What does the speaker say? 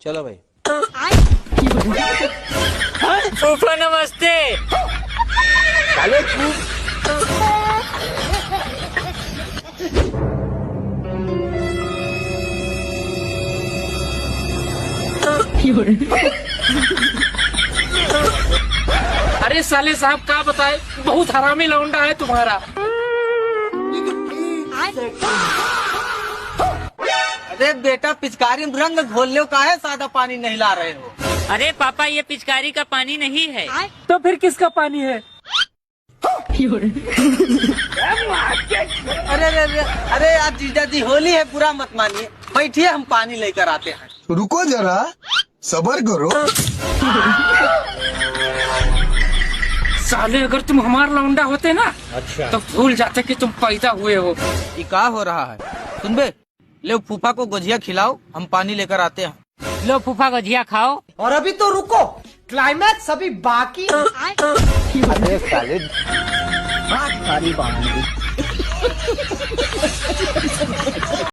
चलो भाई। फूफा नमस्ते। चलो अरे साले साहब क्या बताए, बहुत हरामी लौंडा है तुम्हारा। अरे बेटा पिचकारी में रंग घोल लो, काहे सादा पानी नहीं ला रहे हो? अरे पापा ये पिचकारी का पानी नहीं है। तो फिर किसका पानी है? अरे अरे अरे अरे आज जीजा जी होली है, बुरा मत मानिए, बैठिए हम पानी लेकर आते हैं। रुको जरा, सबर करो। साले अगर तुम हमारा लौंडा होते ना, अच्छा तो भूल जाते कि तुम पैदा हुए हो। ये क्या हो रहा है? सुन बे, ले फूफा को गुजिया खिलाओ, हम पानी लेकर आते हैं। लो फूफा गुजिया खाओ। और अभी तो रुको, क्लाइमैक्स अभी बाकी। अरे साले सारी बात